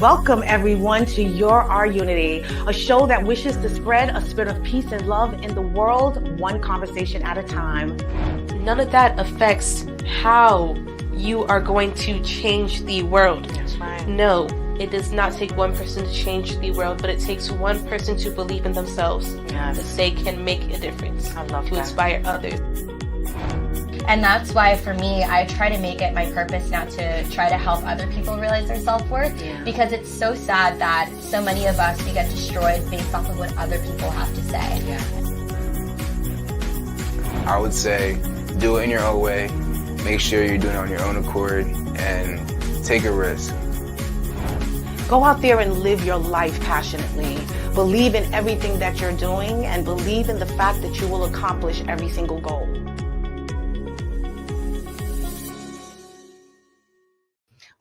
Welcome everyone to Your Our Unity, a show that wishes to spread a spirit of peace and love in the world, one conversation at a time. None of that affects how you are going to change the world. That's right. No, it does not take one person to change the world, but it takes one person to believe in themselves. Yes. That they can make a difference. I love to that. Inspire others. And that's why, for me, I try to make it my purpose now to try to help other people realize their self-worth, because it's so sad that so many of us, we get destroyed based off of what other people have to say. Yeah. I would say do it in your own way, make sure you're doing it on your own accord, and take a risk. Go out there and live your life passionately. Believe in everything that you're doing and believe in the fact that you will accomplish every single goal.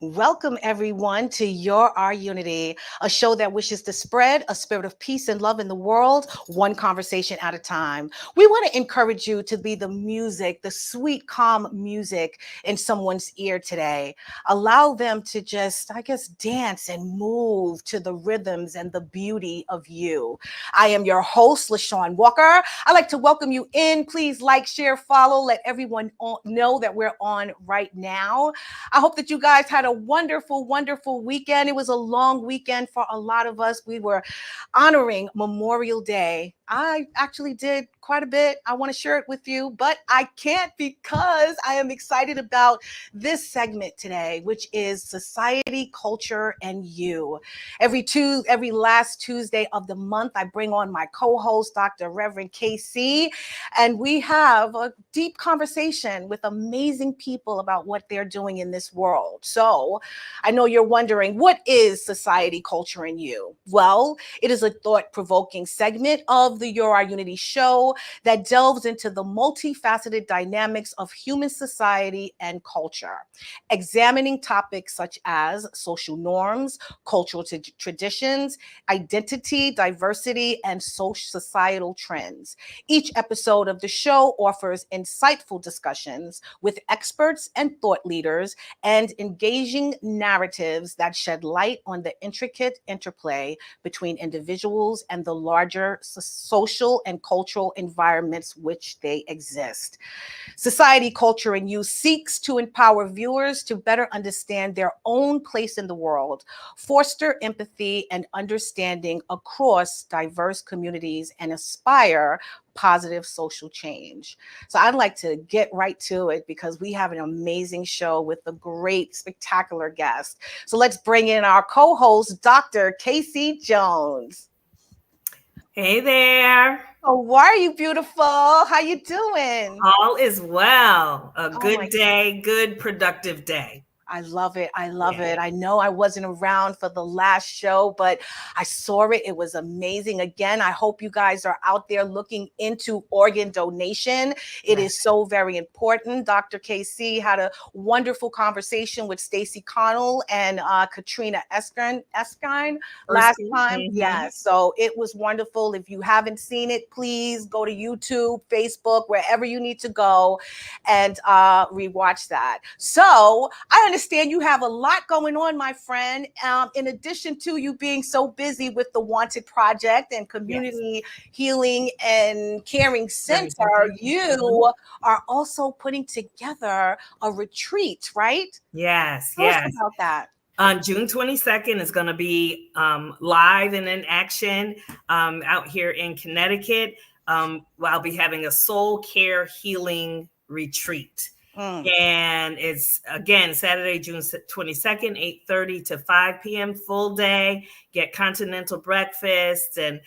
Welcome everyone to Your Our Unity, a show that wishes to spread a spirit of peace and love in the world, one conversation at a time. We want to encourage you to be the music, the sweet, calm music in someone's ear today. Allow them to just, dance and move to the rhythms and the beauty of you. I am your host, LaShawn Walker. I'd like to welcome you in. Please like, share, follow. Let everyone know that we're on right now. I hope that you guys had a wonderful, wonderful weekend. It was a long weekend for a lot of us. We were honoring Memorial Day. I actually did quite a bit. I want to share it with you, but I can't because I am excited about this segment today, which is Society, Culture, and You. Every last Tuesday of the month, I bring on my co-host, Dr. Reverend KC, and we have a deep conversation with amazing people about what they're doing in this world. So I know you're wondering, what is Society, Culture, and You? Well, it is a thought-provoking segment of the Your Our Unity show that delves into the multifaceted dynamics of human society and culture, examining topics such as social norms, cultural traditions, identity, diversity, and societal trends. Each episode of the show offers insightful discussions with experts and thought leaders and engaging narratives that shed light on the intricate interplay between individuals and the larger social and cultural environments which they exist. Society, Culture, and You seeks to empower viewers to better understand their own place in the world, foster empathy and understanding across diverse communities, and inspire positive social change. So I'd like to get right to it because we have an amazing show with a great, spectacular guest. So let's bring in our co-host, Dr. Casey Jones. Hey there. How are you, beautiful? How you doing? All is well. A good day, good productive day. I love it. I love it. I know I wasn't around for the last show, but I saw it. It was amazing. Again, I hope you guys are out there looking into organ donation. It is so very important. Dr. KC had a wonderful conversation with Stacey Connell and Katrina Erskine last time. Mm-hmm. Yeah, so it was wonderful. If you haven't seen it, please go to YouTube, Facebook, wherever you need to go and rewatch that. So I understand you have a lot going on, my friend. In addition to you being so busy with the Wanted Project and Community Healing and Caring Center, you are also putting together a retreat, right? Yes. Tell us about that. On June 22nd is going to be live and in action out here in Connecticut. I'll be having a soul care healing retreat. And it's, again, Saturday, June 22nd, 8:30 to 5 p.m., full day. Get continental breakfast and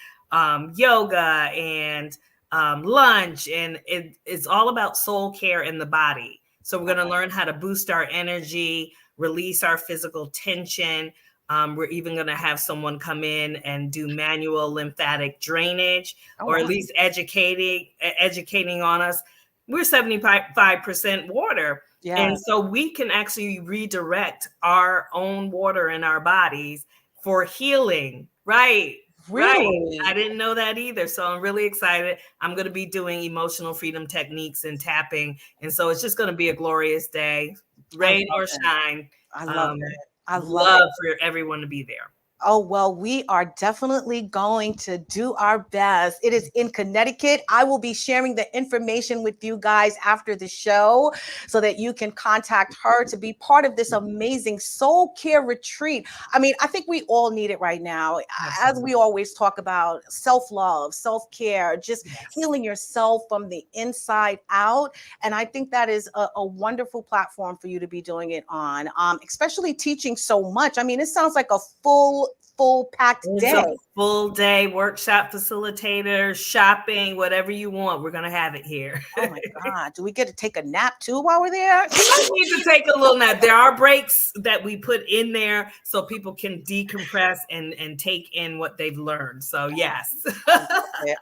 yoga and lunch. And it's all about soul care in the body. So we're going to learn how to boost our energy, release our physical tension. We're even going to have someone come in and do manual lymphatic drainage, or at least educating on us. We're 75% water. Yeah. And so we can actually redirect our own water in our bodies for healing. Right. Really? Right. I didn't know that either. So I'm really excited. I'm going to be doing emotional freedom techniques and tapping. And so it's just going to be a glorious day, rain or shine. I love it. I love love it. for everyone to be there. Oh, well, we are definitely going to do our best. It is in Connecticut. I will be sharing the information with you guys after the show so that you can contact her to be part of this amazing soul care retreat. I mean, I think we all need it right now. As we always talk about self-love, self-care, just healing yourself from the inside out. And I think that is a wonderful platform for you to be doing it on, especially teaching so much. I mean, it sounds like a full packed It's day. a full day workshop facilitator, shopping, whatever you want. We're going to have it here. Oh my God. Do we get to take a nap too while we're there? You might need to take a little nap. There are breaks that we put in there so people can decompress and take in what they've learned. So yes.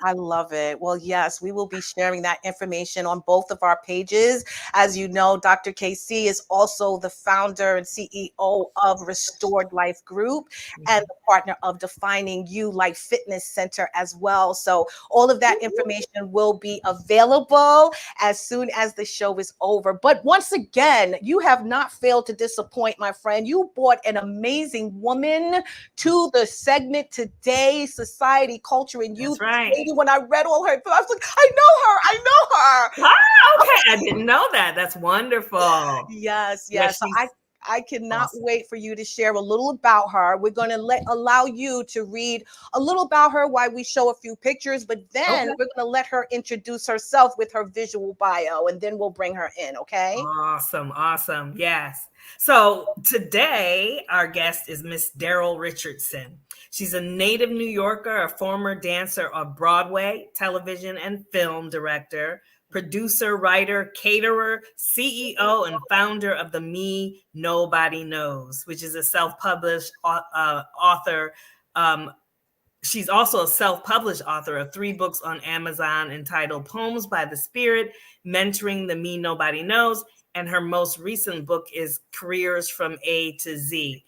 I love it. Well, yes, we will be sharing that information on both of our pages. As you know, Dr. KC is also the founder and CEO of Restored Life Group and the partner of Defining You Life Fitness Center as well. So all of that information will be available as soon as the show is over. But once again, you have not failed to disappoint, my friend. You brought an amazing woman to the segment today, Society, Culture, and Youth. That's right. Lady, when I read all her, I was like, I know her. Ah, okay, I didn't know that. That's wonderful. Yes. Yes, So I cannot wait for you to share a little about her. We're going to allow you to read a little about her while we show a few pictures, but then we're going to let her introduce herself with her visual bio, and then we'll bring her in, okay? Awesome. Yes. So today, our guest is Miss Daryl Richardson. She's a native New Yorker, a former dancer of Broadway, television, and film director, producer, writer, caterer, CEO, and founder of the Me Nobody Knows, which is a self-published author. She's also a self-published author of 3 books on Amazon entitled Poems by the Spirit, Mentoring the Me Nobody Knows, and her most recent book is Careers from A to Z.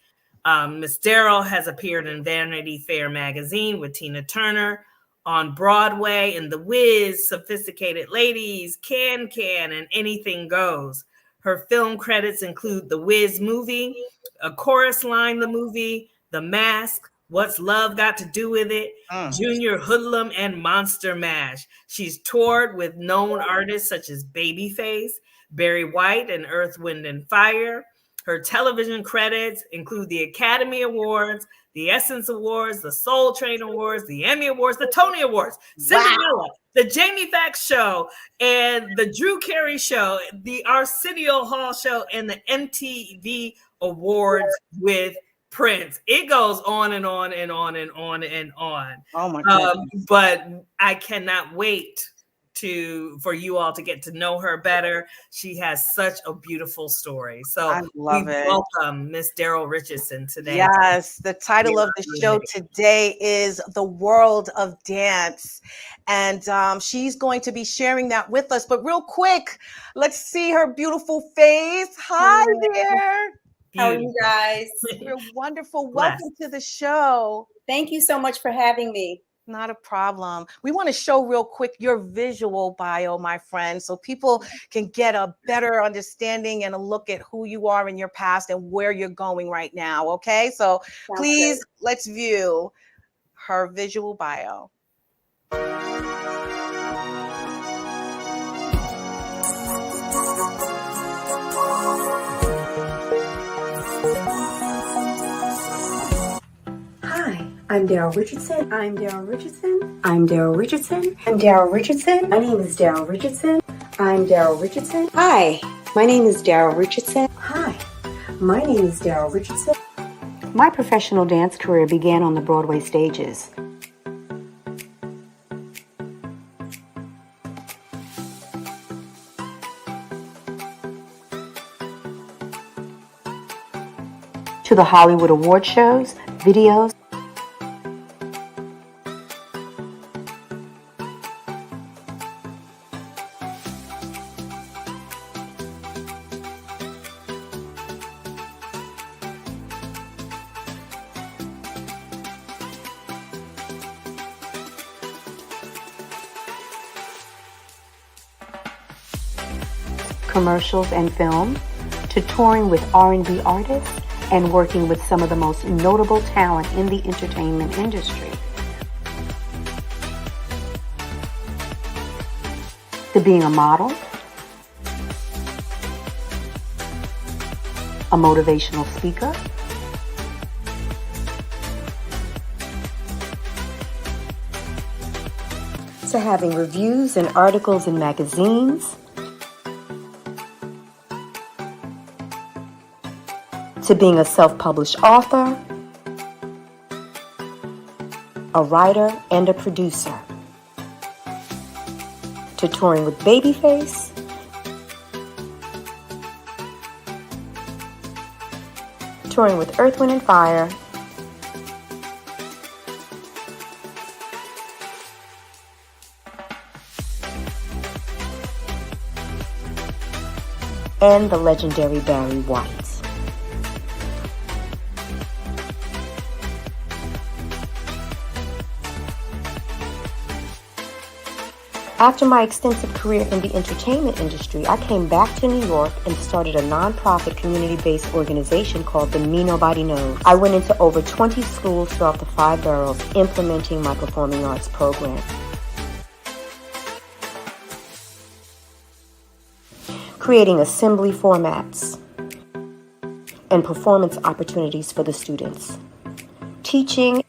Miss Daryl has appeared in Vanity Fair magazine with Tina Turner, on Broadway in The Wiz, Sophisticated Ladies, Can, and Anything Goes. Her film credits include The Wiz movie, A Chorus Line, the movie, The Mask, What's Love Got to Do with It, Junior Hoodlum, and Monster Mash. She's toured with known artists such as Babyface, Barry White, and Earth, Wind, and Fire. Her television credits include the Academy Awards, the Essence Awards, the Soul Train Awards, the Emmy Awards, the Tony Awards, Cinderella, the Jamie Foxx Show, and the Drew Carey Show, the Arsenio Hall Show, and the MTV Awards with Prince. It goes on and on and on and on and on. Oh my God. But I cannot wait for you all to get to know her better. She has such a beautiful story. So I love it. Welcome Miss Daryl Richardson today. Yes, the title of the show today is The World of Dance. And she's going to be sharing that with us. But real quick, let's see her beautiful face. Hi there. How are you guys? You're wonderful. Welcome to the show. Thank you so much for having me. Not a problem. We want to show real quick your visual bio, my friend, so people can get a better understanding and a look at who you are in your past and where you're going right now. Okay, so please, let's view her visual bio. I'm Daryl Richardson. I'm Daryl Richardson. I'm Daryl Richardson. I'm Daryl Richardson. My name is Daryl Richardson. I'm Daryl Richardson. Hi, my name is Daryl Richardson. Hi, my name is Daryl Richardson. My professional dance career began on the Broadway stages. To the Hollywood award shows, videos, commercials and film, to touring with R&B artists and working with some of the most notable talent in the entertainment industry. To being a model, a motivational speaker, to having reviews and articles in magazines, to being a self-published author, a writer, and a producer, to touring with Babyface, touring with Earth, Wind & Fire, and the legendary Barry White. After my extensive career in the entertainment industry, I came back to New York and started a nonprofit community-based organization called the Me Nobody Knows. I went into over 20 schools throughout the 5 boroughs implementing my performing arts program. Creating assembly formats and performance opportunities for the students. Teaching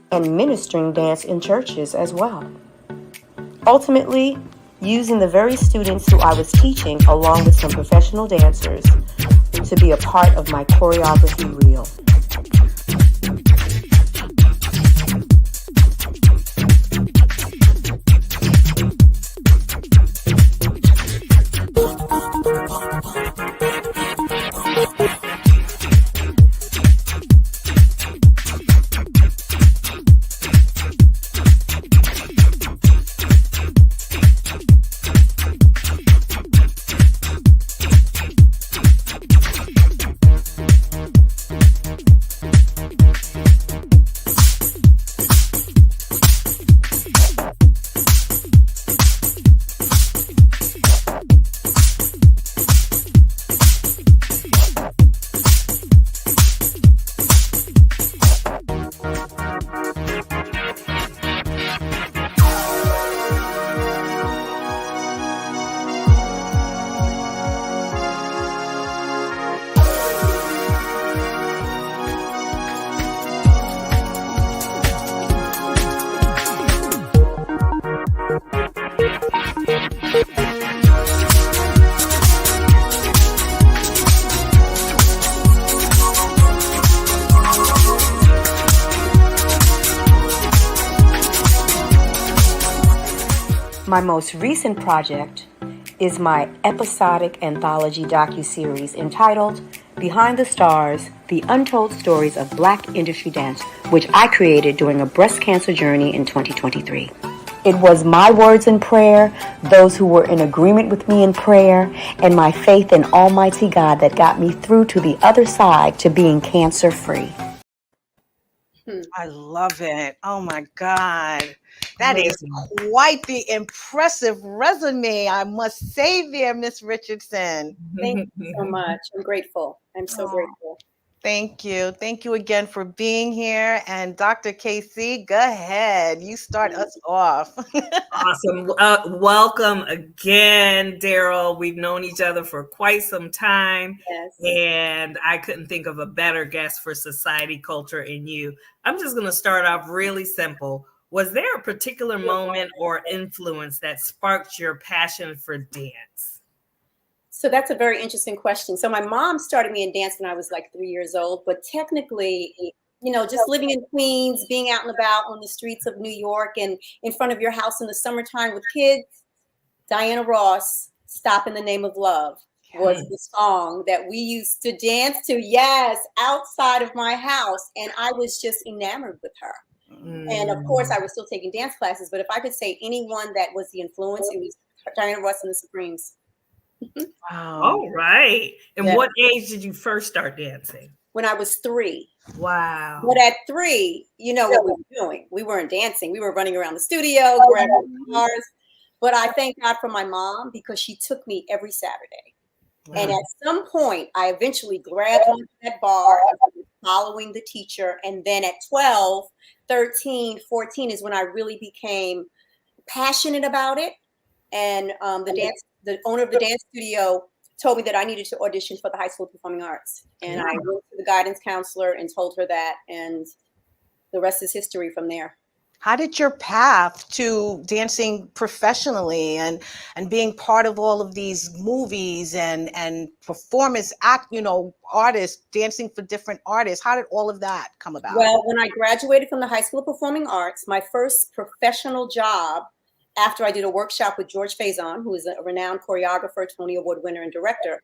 and ministering dance in churches as well. Ultimately, using the very students who I was teaching along with some professional dancers to be a part of my choreography reel. My most recent project is my episodic anthology docuseries entitled Behind the Stars, The Untold Stories of Black Industry Dance, which I created during a breast cancer journey in 2023. It was my words in prayer, those who were in agreement with me in prayer, and my faith in Almighty God that got me through to the other side to being cancer-free. I love it. Oh my God. That is quite the impressive resume, I must say there, Miss Richardson. Thank you so much. I'm grateful. I'm so grateful. Thank you. Thank you again for being here. And Dr. KC, go ahead. You start us off. Awesome. Welcome again, Daryl. We've known each other for quite some time. Yes. And I couldn't think of a better guest for society, culture, and you. I'm just going to start off really simple. Was there a particular moment or influence that sparked your passion for dance? So that's a very interesting question. So my mom started me in dance when I was like 3 years old, but technically, you know, just living in Queens, being out and about on the streets of New York and in front of your house in the summertime with kids, Diana Ross, Stop in the Name of Love was the song that we used to dance to. Yes, outside of my house. And I was just enamored with her. And of course, I was still taking dance classes. But if I could say anyone that was the influence, it was Diana Ross and the Supremes. Wow. All right. And Yeah. what age did you first start dancing? When I was 3. Wow. But at 3, you know what we were doing? We weren't dancing. We were running around the studio, grabbing cars. But I thank God for my mom because she took me every Saturday. And at some point, I eventually grabbed onto that bar and started following the teacher. And then at 12, 13, 14 is when I really became passionate about it. And the owner of the dance studio told me that I needed to audition for the High School of Performing Arts. And I went to the guidance counselor and told her that. And the rest is history from there. How did your path to dancing professionally and being part of all of these movies and performance artists dancing for different artists, how did all of that come about? Well, when I graduated from the High School of Performing Arts, my first professional job after I did a workshop with George Faison, who is a renowned choreographer, Tony Award winner and director,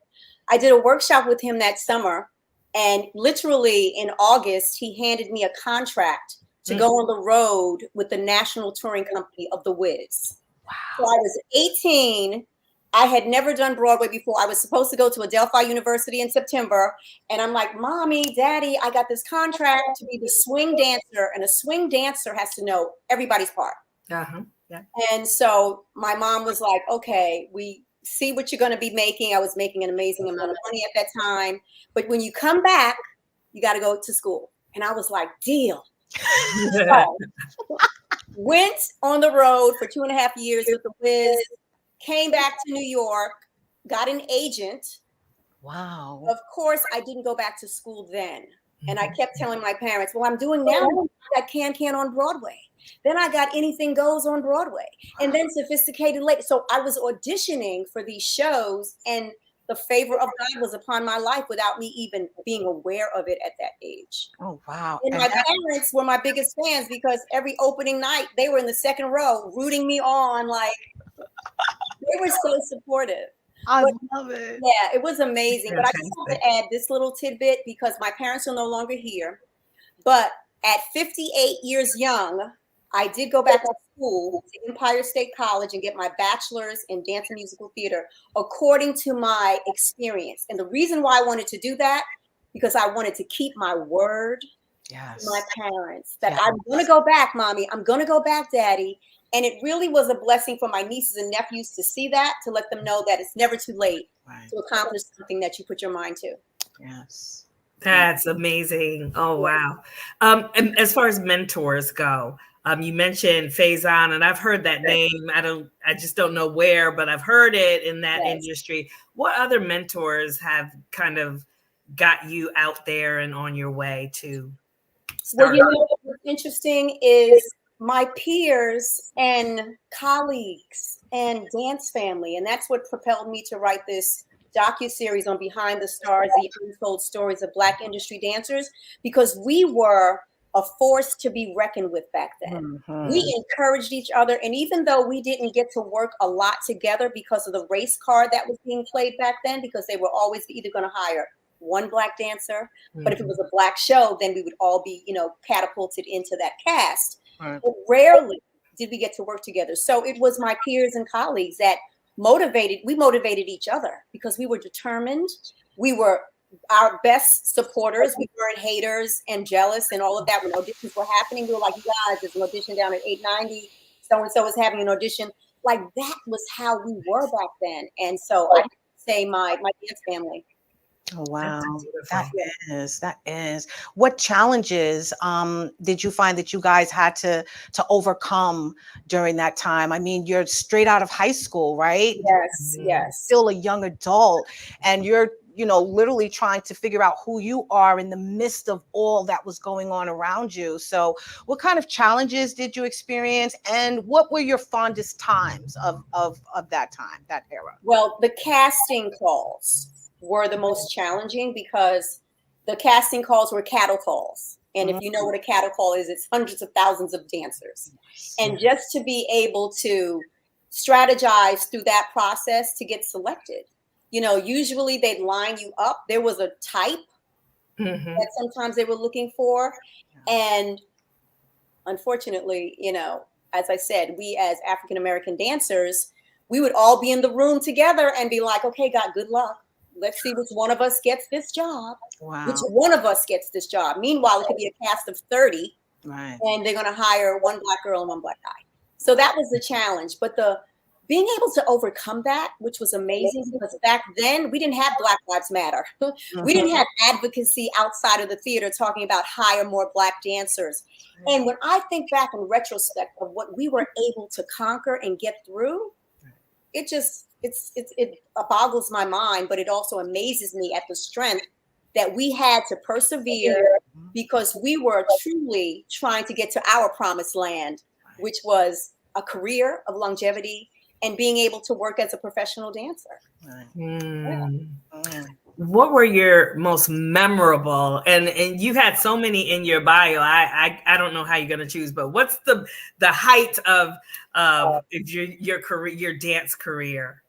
I did a workshop with him that summer. And literally in August, he handed me a contract to go on the road with the national touring company of The Wiz. Wow. So I was 18. I had never done Broadway before. I was supposed to go to Adelphi University in September. And I'm like, Mommy, Daddy, I got this contract to be the swing dancer. And a swing dancer has to know everybody's part. Uh-huh. Yeah. And so my mom was like, okay, we see what you're going to be making. I was making an amazing amount of money at that time. But when you come back, you got to go to school. And I was like, deal. So, went on the road for 2.5 years with The Wiz, came back to New York, got an agent. Wow. Of course, I didn't go back to school then. And I kept telling my parents, well, I'm doing now. I got Can on Broadway. Then I got Anything Goes on Broadway. And then Sophisticated Lady. So I was auditioning for these shows, and the favor of God was upon my life without me even being aware of it at that age. Oh, wow. And my parents were my biggest fans because every opening night, they were in the second row rooting me on. Like, they were so supportive. I love it. Yeah, it was amazing. But I just want to add this little tidbit because my parents are no longer here. But at 58 years young, I did go back to school to Empire State College and get my bachelor's in dance and musical theater according to my experience. And the reason why I wanted to do that, because I wanted to keep my word to my parents that I'm going to go back, Mommy. I'm going to go back, Daddy. And it really was a blessing for my nieces and nephews to see that, to let them know that it's never too late to accomplish something that you put your mind to. Yes. That's amazing. Oh, wow. And as far as mentors go, you mentioned Faison, and I've heard that name. I just don't know where, but I've heard it in that industry. What other mentors have kind of got you out there and on your way to start? Well, what's interesting is my peers and colleagues and dance family, and that's what propelled me to write this docuseries on Behind the Stars, the untold stories of Black industry dancers, because we were a force to be reckoned with back then. We encouraged each other. And even though we didn't get to work a lot together because of the race card that was being played back then, because they were always either going to hire one Black dancer, but if it was a Black show, then we would all be, catapulted into that cast. But rarely did we get to work together. So it was my peers and colleagues that we motivated each other because we were determined. We were our best supporters. We weren't haters and jealous and all of that. When auditions were happening, we were like, you guys, there's an audition down at 890. So-and-so is having an audition. Like, that was how we were back then. And so I say my dance family. Oh, wow. That is. What challenges did you find that you guys had to overcome during that time? I mean, you're straight out of high school, right? Yes. Still a young adult, and you're literally trying to figure out who you are in the midst of all that was going on around you. So what kind of challenges did you experience, and what were your fondest times of that time, that era? Well, the casting calls were the most challenging because the casting calls were cattle calls. And if you know what a cattle call is, it's hundreds of thousands of dancers. And just to be able to strategize through that process to get selected. Usually they'd line you up. There was a type that sometimes they were looking for. And unfortunately, as I said, we as African-American dancers, we would all be in the room together and be like, okay, God, good luck. Let's see which one of us gets this job. Wow. Which one of us gets this job? Meanwhile, it could be a cast of 30. Right. And they're going to hire one Black girl and one Black guy. So that was the challenge. But the being able to overcome that, which was amazing, because back then we didn't have Black Lives Matter. We didn't have advocacy outside of the theater talking about hire more Black dancers. And when I think back in retrospect of what we were able to conquer and get through, it boggles my mind, but it also amazes me at the strength that we had to persevere, because we were truly trying to get to our promised land, which was a career of longevity and being able to work as a professional dancer. What were your most memorable, and you had so many in your bio, I don't know how you're going to choose, but what's the height of your career, your dance career?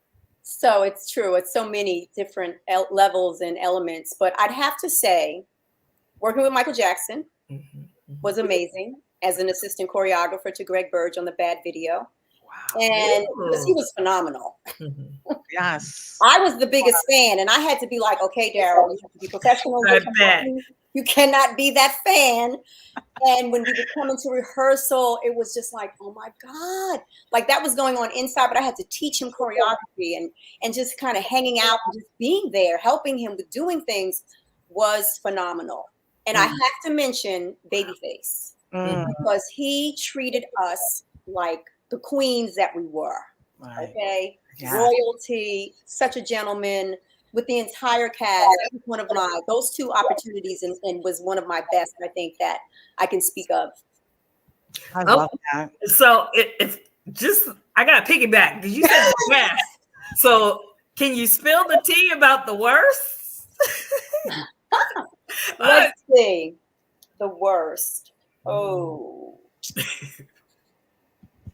So it's true. It's so many different levels and elements, but I'd have to say working with Michael Jackson was amazing as an assistant choreographer to Greg Burge on the Bad video. Wow. And he was phenomenal. Yes. I was the biggest fan, and I had to be like, okay, Daryl, you have to be professional. You cannot be that fan. And when we would come into rehearsal, it was just like, oh my God. Like that was going on inside, but I had to teach him choreography and just kind of hanging out and just being there, helping him with doing things was phenomenal. And I have to mention Babyface because he treated us like the queens that we were. Right. Okay. Yeah. Royalty, such a gentleman with the entire cast. That was one of those two opportunities and was one of my best, I think, that I can speak of. I love that. So I got to piggyback because you said the best. So can you spill the tea about the worst? Let's see. The worst. Oh.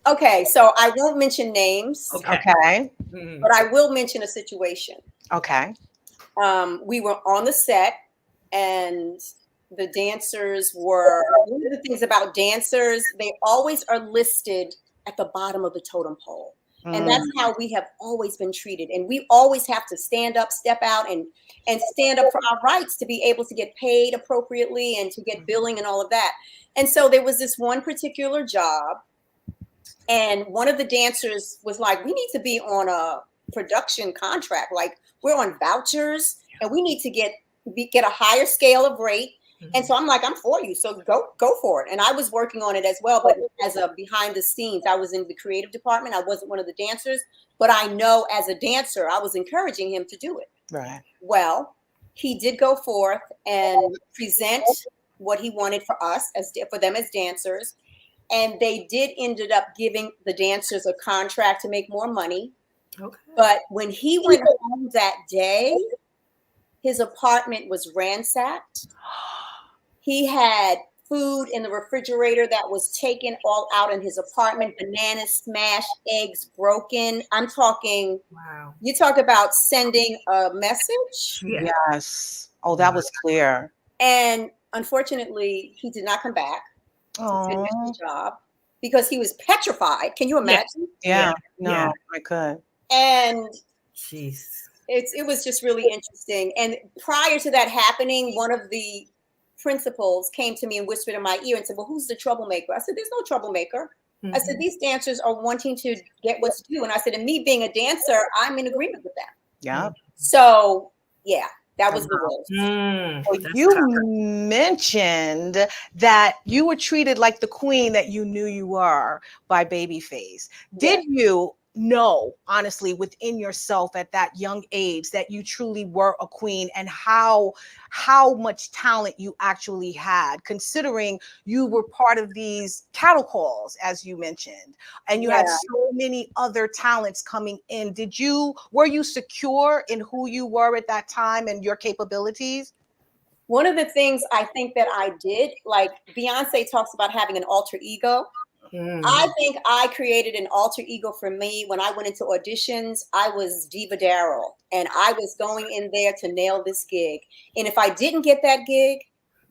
Okay, so I won't mention names. Okay. But I will mention a situation. Okay. We were on the set, and the dancers were, one of the things about dancers, they always are listed at the bottom of the totem pole. And that's how we have always been treated. And we always have to stand up, step out, and stand up for our rights to be able to get paid appropriately and to get billing and all of that. And so there was this one particular job, and one of the dancers was like, we need to be on a production contract. Like we're on vouchers and we need to get a higher scale of rate. And so I'm like, I'm for you. So go for it. And I was working on it as well. But as a behind the scenes, I was in the creative department. I wasn't one of the dancers, but I know as a dancer, I was encouraging him to do it. Right. Well, he did go forth and present what he wanted for us for them as dancers. And they did ended up giving the dancers a contract to make more money. Okay. But when he went home that day, his apartment was ransacked. He had food in the refrigerator that was taken all out in his apartment, bananas smashed, eggs broken. I'm talking, wow. You talk about sending a message. Yeah. Yes. Oh, that was clear. And unfortunately, he did not come back to finish the job because he was petrified. Can you imagine? Yeah. No, I could. And jeez. It was just really interesting. And prior to that happening, one of the principals came to me and whispered in my ear and said, well, who's the troublemaker? I said, there's no troublemaker. I said, these dancers are wanting to get what's due. And I said, and me being a dancer, I'm in agreement with them. Yeah. So, yeah, that was the role. Well, you mentioned that you were treated like the queen that you knew you were by Babyface. Did you know, honestly, within yourself at that young age that you truly were a queen, and how much talent you actually had, considering you were part of these cattle calls, as you mentioned, and you had so many other talents coming in? Were you secure in who you were at that time and your capabilities? One of the things I think that I did, like Beyonce talks about having an alter ego. I think I created an alter ego for me when I went into auditions. I was Diva Daryl, and I was going in there to nail this gig. And if I didn't get that gig,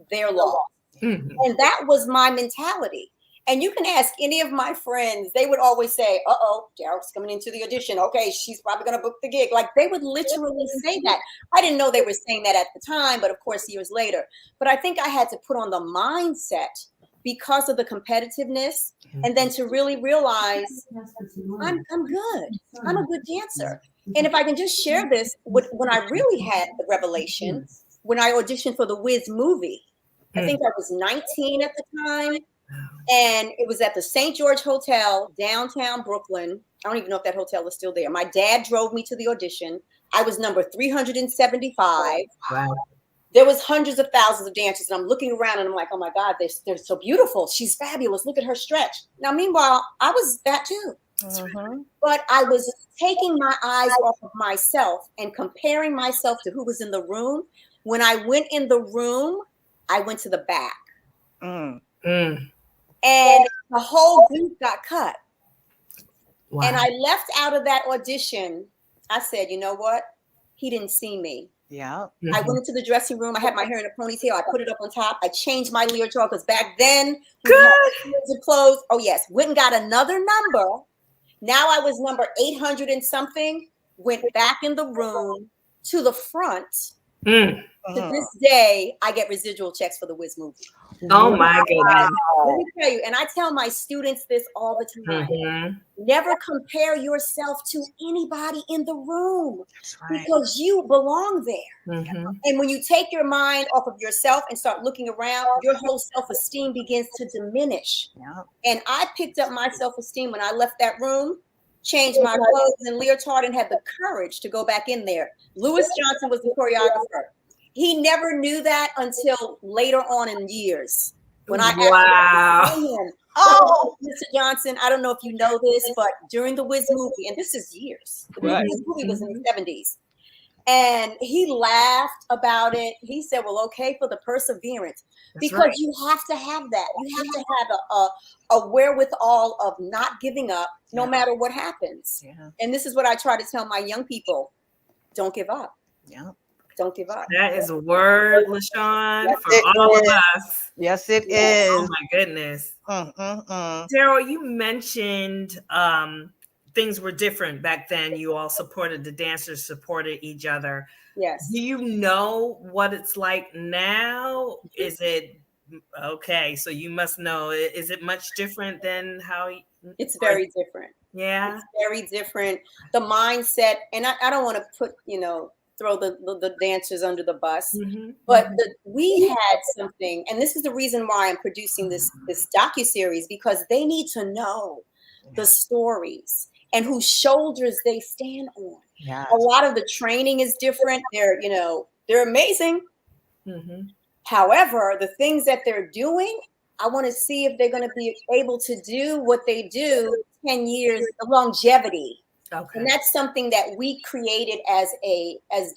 they're lost. And that was my mentality. And you can ask any of my friends, they would always say, Daryl's coming into the audition. Okay, she's probably going to book the gig. Like they would literally say that. I didn't know they were saying that at the time, but of course, years later. But I think I had to put on the mindset because of the competitiveness, and then to really realize I'm good. I'm a good dancer. And if I can just share this, when I really had the revelation, when I auditioned for the Wiz movie, I think I was 19 at the time, and it was at the St. George Hotel, downtown Brooklyn. I don't even know if that hotel is still there. My dad drove me to the audition. I was number 375. Wow. There was hundreds of thousands of dancers, and I'm looking around and I'm like, oh my God, they're so beautiful. She's fabulous. Look at her stretch. Now, meanwhile, I was that too. But I was taking my eyes off of myself and comparing myself to who was in the room. When I went in the room, I went to the back. And the whole group got cut. Wow. And I left out of that audition. I said, you know what? He didn't see me. Yeah. I went into the dressing room. I had my hair in a ponytail. I put it up on top. I changed my leotard because back then, the clothes. Oh, yes. Went and got another number. Now I was number 800 and something. Went back in the room to the front. To this day, I get residual checks for the Wiz movie. Oh my goodness. Let me tell you, and I tell my students this all the time. Never compare yourself to anybody in the room, because you belong there. And when you take your mind off of yourself and start looking around, your whole self-esteem begins to diminish. And I picked up my self-esteem when I left that room, changed my clothes and leotard, and had the courage to go back in there. Lewis Johnson was the choreographer. He never knew that until later on in years. When I asked him, oh, Mr. Johnson, I don't know if you know this, but during the Wiz movie, and this is years, the Wiz movie was in the 70s. And he laughed about it. He said, well, okay, for the perseverance. Because you have to have that. You have to have a wherewithal of not giving up no matter what happens. And this is what I try to tell my young people. Don't give up. Don't give up. That is a word, LaShawn, for all of us. Yes, it is. Oh my goodness. Daryl, you mentioned things were different back then. You all supported, the dancers supported each other. Yes. Do you know what it's like now? Is it okay? So you must know. Is it much different than how? It's very different. Yeah. It's very different. The mindset, and I don't want to put, throw the dancers under the bus, but we had something, and this is the reason why I'm producing this docuseries, because they need to know the stories and whose shoulders they stand on. A lot of the training is different. They're amazing. However, the things that they're doing, I want to see if they're going to be able to do what they do 10 years, the longevity. And that's something that we created as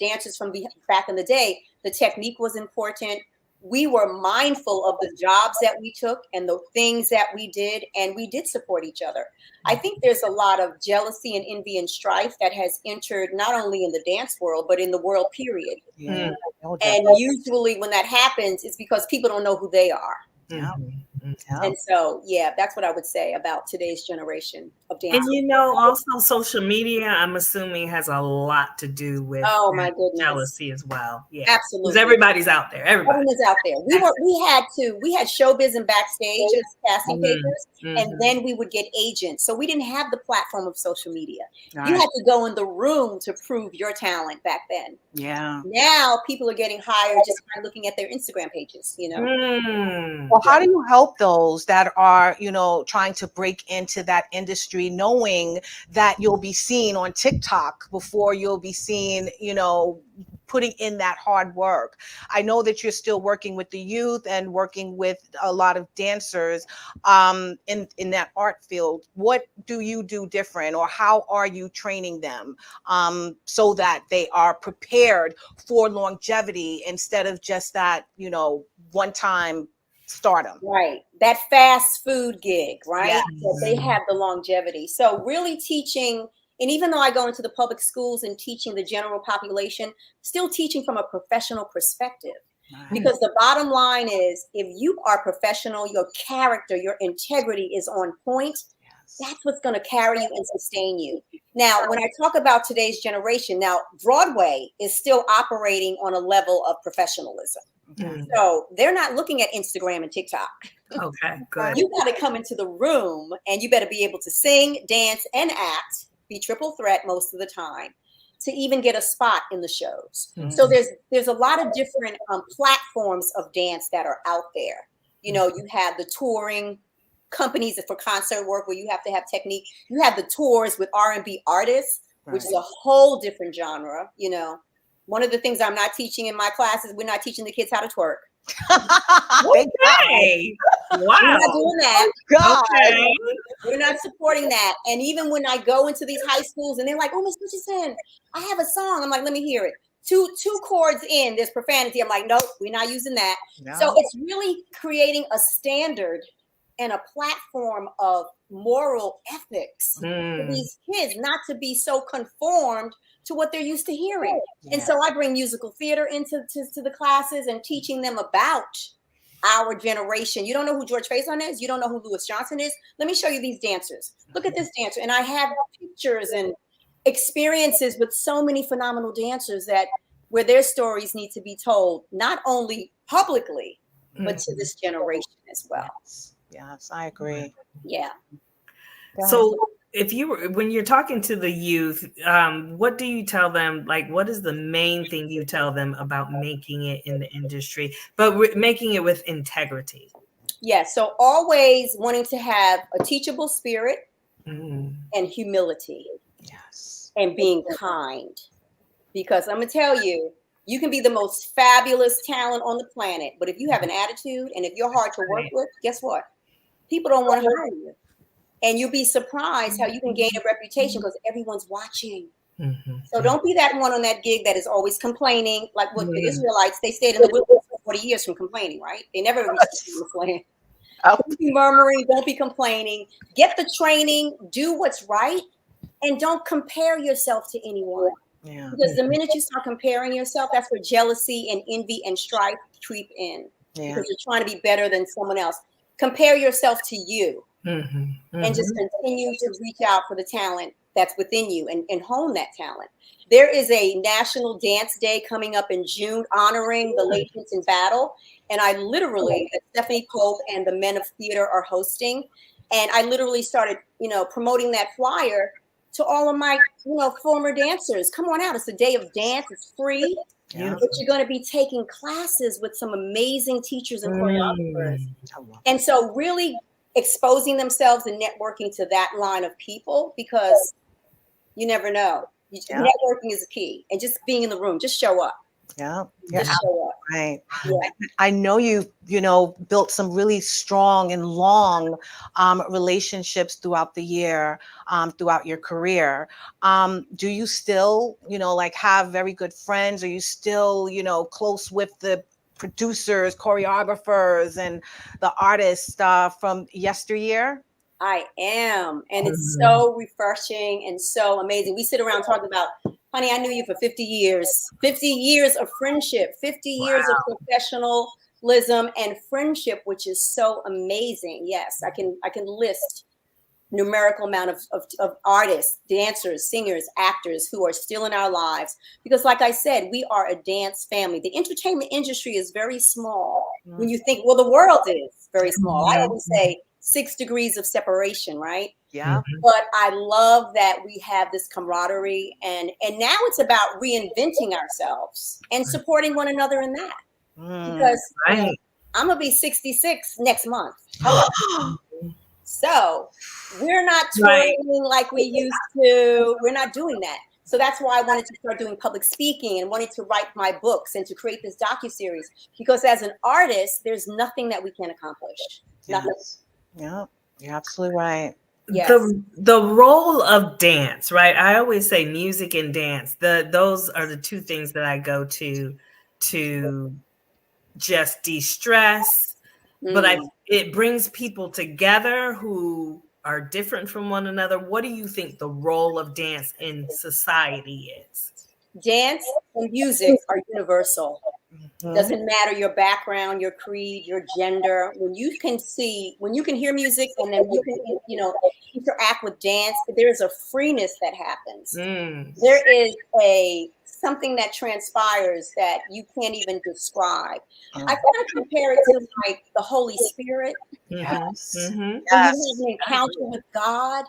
dancers from back in the day. The technique was important. We were mindful of the jobs that we took and the things that we did, and we did support each other. I think there's a lot of jealousy and envy and strife that has entered not only in the dance world, but in the world, period. And usually when that happens, it's because people don't know who they are. And so, that's what I would say about today's generation of dancers. And also social media, I'm assuming, has a lot to do with my goodness, jealousy as well. Yeah, absolutely. Because everybody's out there. Everyone's out there. We had showbiz and backstage as casting papers, and then we would get agents. So we didn't have the platform of social media. You had to go in the room to prove your talent back then. Now people are getting hired just by looking at their Instagram pages. Well, how do you help those that are, trying to break into that industry, knowing that you'll be seen on TikTok before you'll be seen, putting in that hard work? I know that you're still working with the youth and working with a lot of dancers in that art field. What do you do different, or how are you training them so that they are prepared for longevity instead of just that, one-time stardom? Right. That fast food gig, right? So they have the longevity. So really teaching, and even though I go into the public schools and teaching the general population, still teaching from a professional perspective. Because the bottom line is, if you are professional, your character, your integrity is on point, That's what's going to carry you and sustain you. Now, when I talk about today's generation, now Broadway is still operating on a level of professionalism. Mm. So they're not looking at Instagram and TikTok. Okay, good. You got to come into the room and you better be able to sing, dance, and act, be triple threat most of the time, to even get a spot in the shows. Mhm. So there's a lot of different platforms of dance that are out there. You know, you have the touring companies for concert work where you have to have technique. You have the tours with R&B artists, which is a whole different genre. You know, one of the things I'm not teaching in my classes, we're not teaching the kids how to twerk. Okay. Wow. We're not doing that. God. Okay. We're not supporting that. And even when I go into these high schools and they're like, "Oh, Miss Richardson, I have a song." I'm like, "Let me hear it." Two chords in, there's profanity. I'm like, "Nope, we're not using that." No. So it's really creating a standard and a platform of moral ethics for these kids, not to be so conformed to what they're used to hearing. Yeah. And so I bring musical theater into to the classes and teaching them about our generation. You don't know who George Faison is? You don't know who Louis Johnson is? Let me show you these dancers. Look at this dancer. And I have pictures and experiences with so many phenomenal dancers that where their stories need to be told, not only publicly, but to this generation as well. Yes, I agree. Yeah. So when you're talking to the youth, what do you tell them? Like, what is the main thing you tell them about making it in the industry, but making it with integrity? Yeah. So always wanting to have a teachable spirit and humility. Yes. And being kind. Because I'm going to tell you, you can be the most fabulous talent on the planet, but if you have an attitude and if you're hard to work with, guess what? People don't want to hire you. And you'll be surprised how you can gain a reputation because everyone's watching. So don't be that one on that gig that is always complaining. Like what the Israelites, they stayed in the wilderness for 40 years from complaining, right? They never reached the land. Don't be murmuring, don't be complaining. Get the training, do what's right, and don't compare yourself to anyone. Yeah. Because the minute you start comparing yourself, that's where jealousy and envy and strife creep in. Yeah. Because you're trying to be better than someone else. Compare yourself to you. And just continue to reach out for the talent that's within you and hone that talent. There is a National Dance Day coming up in June honoring the legends in battle. And I literally, Stephanie Pope and the Men of Theater are hosting. And I literally started, promoting that flyer to all of my, former dancers. Come on out. It's a day of dance. It's free. Yeah. But you're going to be taking classes with some amazing teachers and choreographers. And so really exposing themselves and networking to that line of people, because you never know. Networking is a key, and just being in the room, just show up. Yeah. Just show up. Right. Yeah. I know you've, built some really strong and long relationships throughout the year, throughout your career. Do you still, have very good friends? Are you still, close with the producers, choreographers, and the artists from yesteryear? I am. And it's so refreshing and so amazing. We sit around talking about, honey, I knew you for 50 years, 50 years of friendship, 50 years of professionalism and friendship, which is so amazing. Yes, I can list numerical amount of artists, dancers, singers, actors who are still in our lives. Because like I said, we are a dance family. The entertainment industry is very small. When you think, well, the world is very small. I always say 6 degrees of separation, right? Yeah. But I love that we have this camaraderie, and now it's about reinventing ourselves and supporting one another in that. Because I'm gonna be 66 next month. So we're not touring like we used to. We're not doing that. So that's why I wanted to start doing public speaking and wanted to write my books and to create this docuseries. Because as an artist, there's nothing that we can't accomplish. Nothing. Yeah, you're absolutely right. Yes. The role of dance, right? I always say music and dance. Those are the two things that I go to just de-stress. But it brings people together who are different from one another. What do you think the role of dance in society is? Dance and music are universal. Doesn't matter your background, your creed, your gender. When you can hear music, and then you can, interact with dance, there is a freeness that happens. There is something that transpires that you can't even describe. I kind of compare it to like the Holy Spirit. Yes. When you have an encounter with God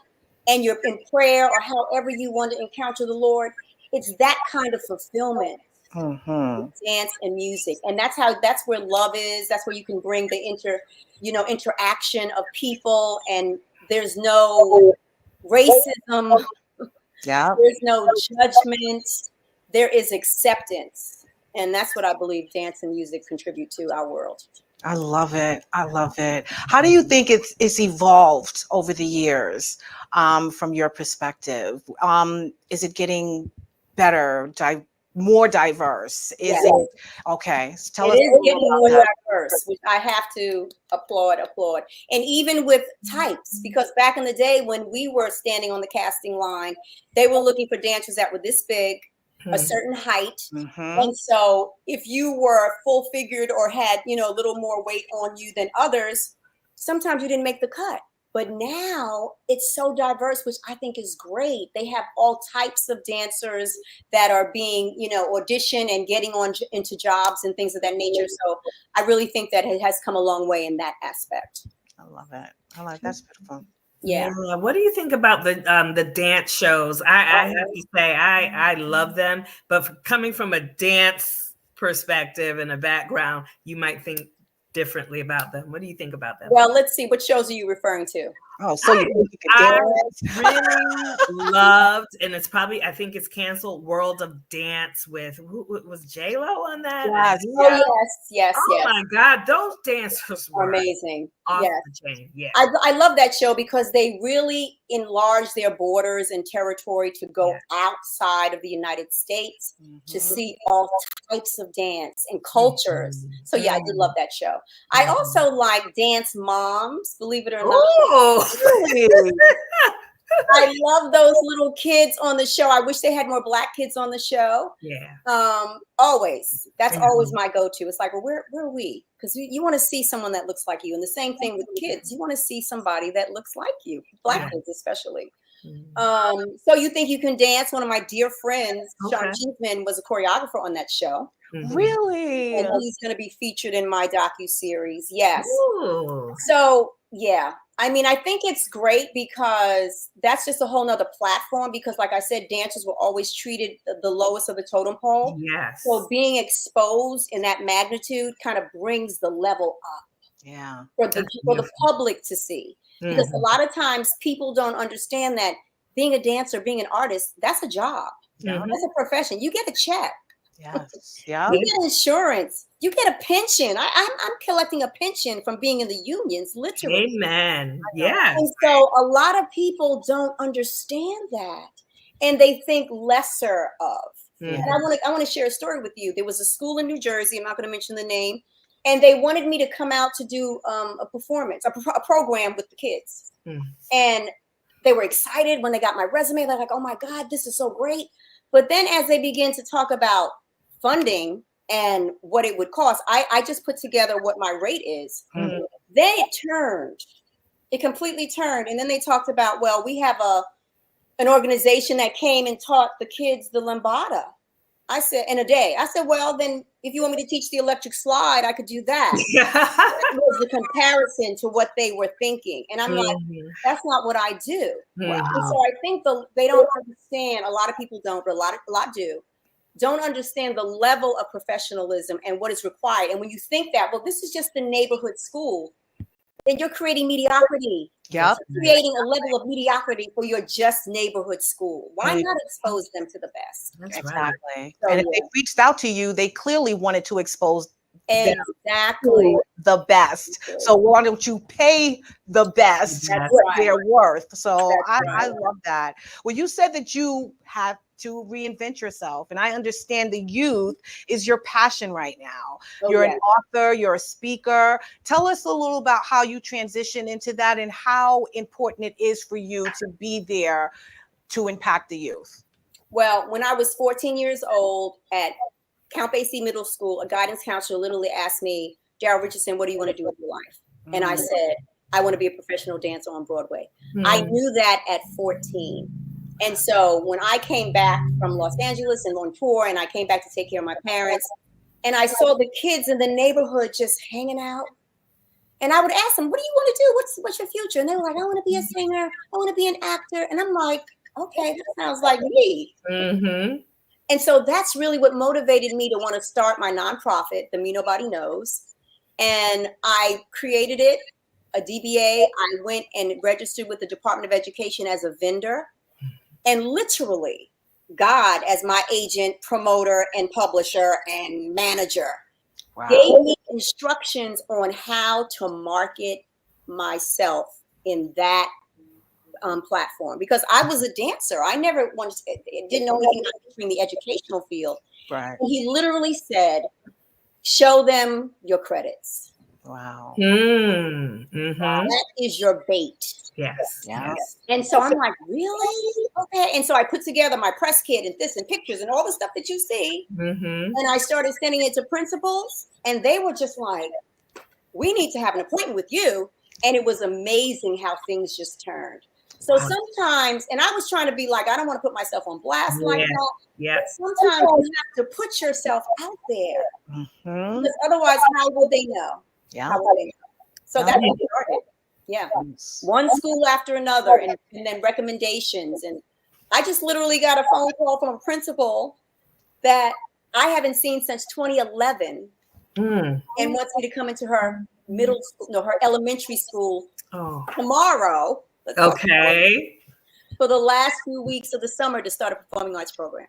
and you're in prayer or however you want to encounter the Lord, it's that kind of fulfillment. Dance and music, and that's where love is. That's where you can bring the interaction of people, and there's no racism. There's no judgment. There is acceptance, and that's what I believe dance and music contribute to our world. I love it. I love it. How do you think it's evolved over the years, from your perspective? Is it getting better, more diverse? Is it okay? So tell us. It is getting more diverse, which I have to applaud. And even with types, because back in the day when we were standing on the casting line, they were looking for dancers that were this big, a certain height. And so if you were full figured or had, a little more weight on you than others, sometimes you didn't make the cut. But now it's so diverse, which I think is great. They have all types of dancers that are being, auditioned and getting on into jobs and things of that nature. So I really think that it has come a long way in that aspect. I love it. That's beautiful. Yeah. What do you think about the dance shows? I have to say I love them, but coming from a dance perspective and a background, you might think differently about them. What do you think about them? Well, let's see. What shows are you referring to? Oh, so I really loved, and I think it's canceled, World of Dance with, was J-Lo on that? Yes. Oh my God, those dancers were amazing. Off the chain. Yeah. I love that show because they really enlarge their borders and territory to go outside of the United States to see all types of dance and cultures. So I did love that show. I also like Dance Moms, believe it or not. I love those little kids on the show. I wish they had more Black kids on the show. Yeah. Always. That's always my go-to. It's like, well, where are we? Because you want to see someone that looks like you. And the same thing with kids. You want to see somebody that looks like you, Black kids especially. So You Think You Can Dance? One of my dear friends, Sean Cheeseman, was a choreographer on that show. Really? And he's going to be featured in my docu-series. Yes. Ooh. So, I mean, I think it's great because that's just a whole nother platform because like I said, dancers were always treated the lowest of the totem pole. Yes. So being exposed in that magnitude kind of brings the level up. Yeah. For the public to see. Because a lot of times people don't understand that being a dancer, being an artist, that's a job. That's a profession. You get a check. Yes. Yeah. You get insurance. You get a pension. I'm collecting a pension from being in the unions, literally. Amen. Yeah. And so a lot of people don't understand that, and they think lesser of. And I want to share a story with you. There was a school in New Jersey. I'm not going to mention the name, and they wanted me to come out to do a performance, a program with the kids, and they were excited when they got my resume. They're like, "Oh my God, this is so great!" But then as they began to talk about funding and what it would cost, I just put together what my rate is. Then it completely turned. And then they talked about, well, we have an organization that came and taught the kids the lambada. I said, in a day. I said, well, then if you want me to teach the electric slide, I could do that. That was the comparison to what they were thinking. And I'm like, that's not what I do. And so I think they don't understand. A lot of people don't, but a lot do. Don't understand the level of professionalism and what is required. And when you think that, well, this is just the neighborhood school, then you're creating mediocrity. Yep. You're creating a level of mediocrity for your just neighborhood school. Why not expose them to the best? That's exactly. Right. So, and if they reached out to you, they clearly wanted to expose exactly the best. So why don't you pay the best their worth? So I love that. Well, you said that you have to reinvent yourself, and I understand the youth is your passion right now. You're an author, you're a speaker. Tell us a little about how you transition into that and how important it is for you to be there to impact the youth. Well, when I was 14 years old at Count Basie Middle School, a guidance counselor literally asked me, Daryl Richardson, what do you want to do with your life? And I said, I want to be a professional dancer on Broadway. I knew that at 14. And so when I came back from Los Angeles and on tour, and I came back to take care of my parents, and I saw the kids in the neighborhood just hanging out, and I would ask them, what do you want to do? What's your future? And they were like, I want to be a singer. I want to be an actor. And I'm like, okay, that sounds like me. And so that's really what motivated me to want to start my nonprofit, The Me Nobody Knows. And I created it, a DBA. I went and registered with the Department of Education as a vendor. And literally, God, as my agent, promoter, and publisher, and manager, gave me instructions on how to market myself in that platform, because I was a dancer. I never didn't know anything about the educational field. Right. And he literally said, show them your credits. Wow. That is your bait. Yes. And so I'm like, really? Okay. And so I put together my press kit and this and pictures and all the stuff that you see. And I started sending it to principals, and they were just like, we need to have an appointment with you. And it was amazing how things just turned. So sometimes, and I was trying to be like, I don't want to put myself on blast like that. But sometimes you have to put yourself out there. Because otherwise, how will they know? How will they know? So that's what started. Yeah. One school after another, and then recommendations. And I just literally got a phone call from a principal that I haven't seen since 2011 and wants me to come into her middle school, no, her elementary school tomorrow. Okay. For the last few weeks of the summer to start a performing arts program.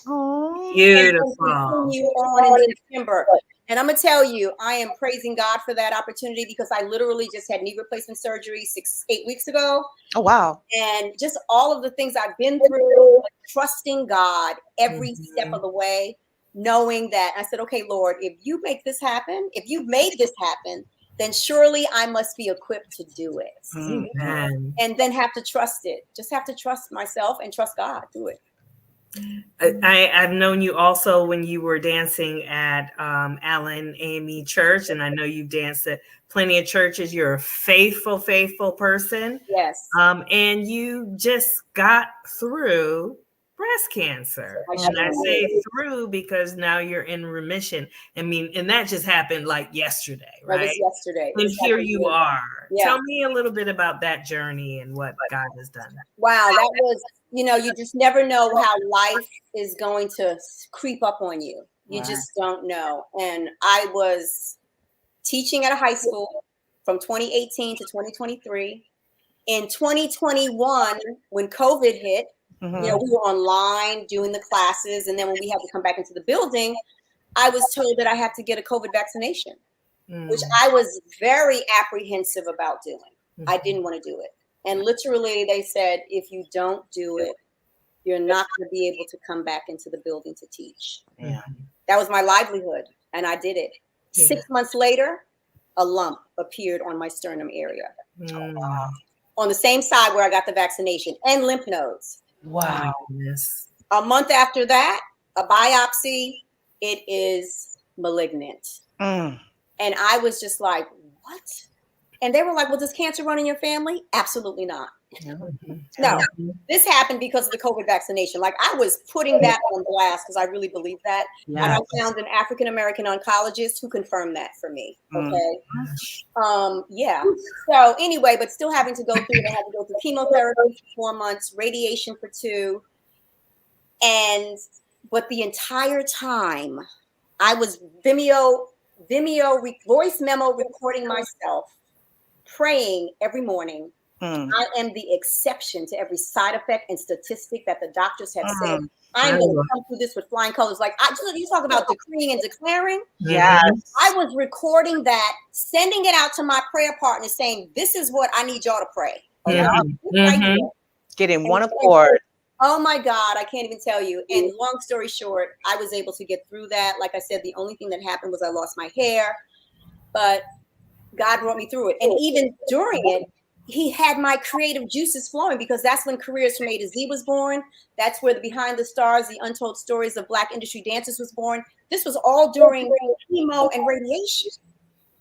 Oh, beautiful. Continue on in September. And I'm gonna tell you, I am praising God for that opportunity, because I literally just had knee replacement surgery 8 weeks ago. Oh, wow. And just all of the things I've been through, trusting God every step of the way, knowing that I said, okay, Lord, if you make this happen, if you've made this happen, then surely I must be equipped to do it. And then have to trust it. Just have to trust myself and trust God. Do it. I've known you also when you were dancing at Allen AME Church, and I know you've danced at plenty of churches. You're a faithful person. Yes. And you just got through breast cancer. And I say through because now you're in remission. I mean, and that just happened like yesterday, right? That was yesterday. And here you are. Tell me a little bit about that journey and what God has done. Wow, that was, you just never know how life is going to creep up on you. You just don't know. And I was teaching at a high school from 2018 to 2023. In 2021, when COVID hit, we were online doing the classes. And then when we had to come back into the building, I was told that I had to get a COVID vaccination, which I was very apprehensive about doing. I didn't want to do it. And literally they said, if you don't do it, you're not going to be able to come back into the building to teach. That was my livelihood. And I did it. 6 months later, a lump appeared on my sternum area. On the same side where I got the vaccination, and lymph nodes. Wow. A month after that, a biopsy, it is malignant. And I was just like, what? And they were like, well, does cancer run in your family? Absolutely not. No, this happened because of the COVID vaccination. Like, I was putting that on blast because I really believe that. And I found an African-American oncologist who confirmed that for me. Okay. So anyway, but still having to go through, they had to go through chemotherapy for 4 months, radiation for 2. But the entire time I was Vimeo voice memo recording myself, praying every morning. I am the exception to every side effect and statistic that the doctors have said. I'm going to come through this with flying colors. Like, you talk about decreeing and declaring. Yes. I was recording that, sending it out to my prayer partners, saying, this is what I need y'all to pray. Get in one accord. Oh my God, I can't even tell you. And long story short, I was able to get through that. Like I said, the only thing that happened was I lost my hair, but God brought me through it. And even during it, he had my creative juices flowing, because that's when Careers from A to Z was born. That's where the Behind the Stars, the Untold Stories of Black Industry Dancers was born. This was all during chemo and radiation.